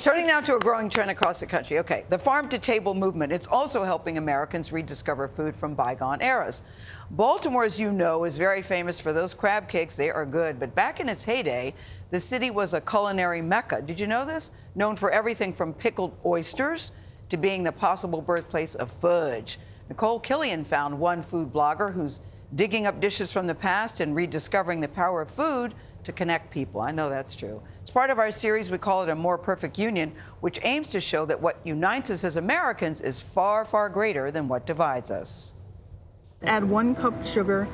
Turning now to a growing trend across the country. Okay, the farm-to-table movement. It's also helping Americans rediscover food from bygone eras. Baltimore, as you know, is very famous for those crab cakes. They are good. But back in its heyday, the city was a culinary mecca. Did you know this? Known for everything from pickled oysters to being the possible birthplace of fudge. Nikole Killion found one food blogger who's digging up dishes from the past and rediscovering the power of food to connect people. I know that's true. It's part of our series. We call it A More Perfect Union, which aims to show that what unites us as Americans is far, far greater than what divides us. Add 1 cup sugar,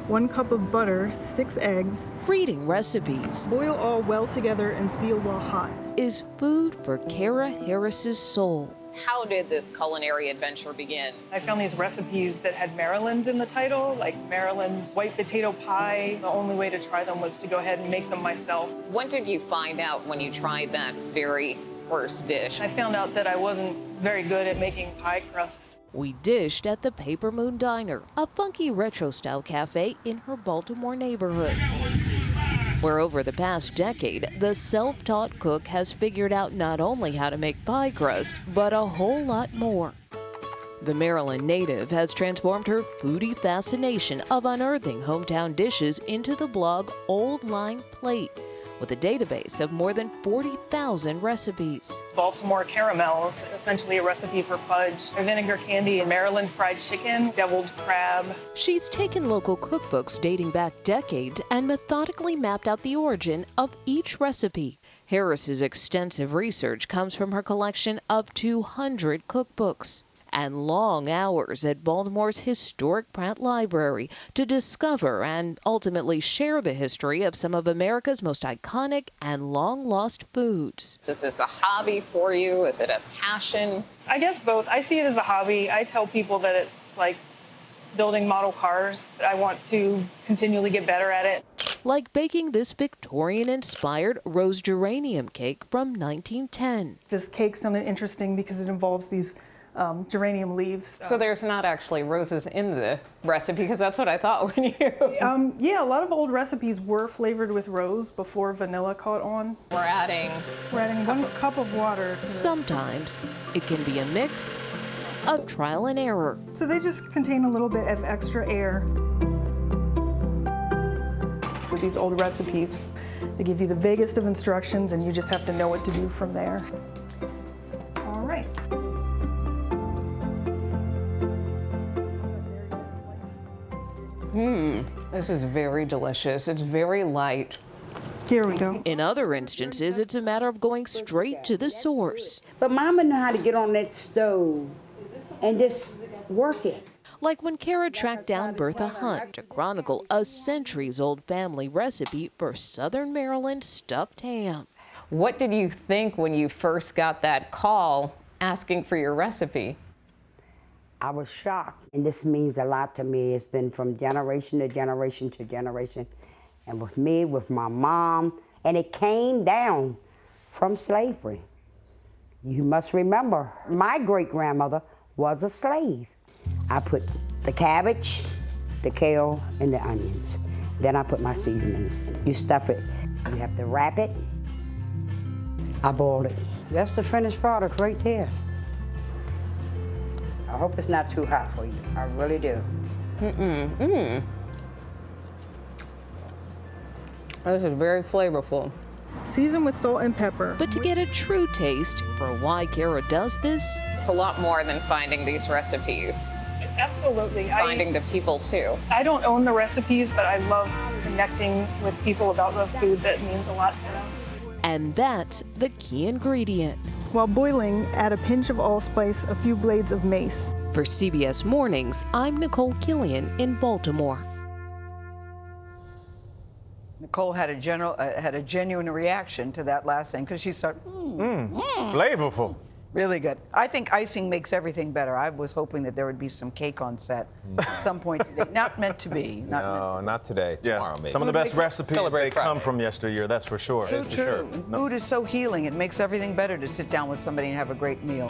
1 cup of butter, 6 eggs. Reading recipes. Boil all well together and seal while hot. Is food for Kara Harris's soul. How did this culinary adventure begin? I found these recipes that had Maryland in the title, like Maryland white potato pie. The only way to try them was to go ahead and make them myself. What did you find out when you tried that very first dish? I found out that I wasn't very good at making pie crust. We dished at the Paper Moon Diner, a funky retro-style cafe in her Baltimore neighborhood, where over the past decade, the self-taught cook has figured out not only how to make pie crust, but a whole lot more. The Maryland native has transformed her foodie fascination of unearthing hometown dishes into the blog Old Line Plate, with a database of more than 40,000 recipes. Baltimore caramels, essentially a recipe for fudge, vinegar candy, Maryland fried chicken, deviled crab. She's taken local cookbooks dating back decades and methodically mapped out the origin of each recipe. Harris's extensive research comes from her collection of 200 cookbooks and long hours at Baltimore's historic Pratt Library to discover and ultimately share the history of some of America's most iconic and long-lost foods. Is this a hobby for you? Is it a passion? I guess both. I see it as a hobby. I tell people that it's like building model cars. I want to continually get better at it. Like baking this Victorian-inspired rose geranium cake from 1910. This cake sounded interesting because it involves these geranium leaves. So there's not actually roses in the recipe, because that's what I thought when you... Yeah, a lot of old recipes were flavored with rose before vanilla caught on. We're adding 1 cup of water. Sometimes it can be a mix of trial and error. So they just contain a little bit of extra air. With these old recipes, they give you the vaguest of instructions and you just have to know what to do from there. All right. This is very delicious. It's very light. Here we go. In other instances, it's a matter of going straight to the source. But Mama knew how to get on that stove and just work it. Like when Kara tracked down Bertha Hunt to chronicle a centuries-old family recipe for Southern Maryland stuffed ham. What did you think when you first got that call asking for your recipe? I was shocked, and this means a lot to me. It's been from generation to generation to generation, and with me, with my mom, and it came down from slavery. You must remember, my great-grandmother was a slave. I put the cabbage, the kale, and the onions. Then I put my seasonings. You stuff it. You have to wrap it. I boiled it. That's the finished product right there. I hope it's not too hot for you. I really do. This is very flavorful. Season with salt and pepper. But to get a true taste for why Kara does this, It's a lot more than finding these recipes. Absolutely. It's finding the people, too. I don't own the recipes, but I love connecting with people about the food that means a lot to them. and that's the key ingredient. While boiling, add a pinch of allspice, a few blades of mace. For CBS Mornings, I'm Nikole Killion in Baltimore. Nikole had a genuine reaction to that last thing because she started, Flavorful. really good. I think icing makes everything better. I was hoping that there would be some cake on set at some point today. Not meant to be. Not today. Tomorrow, maybe. Some of the best recipes, Celebrate they come Friday. from yesteryear, that's for sure. So For true. sure. And food is so healing. It makes everything better to sit down with somebody and have a great meal.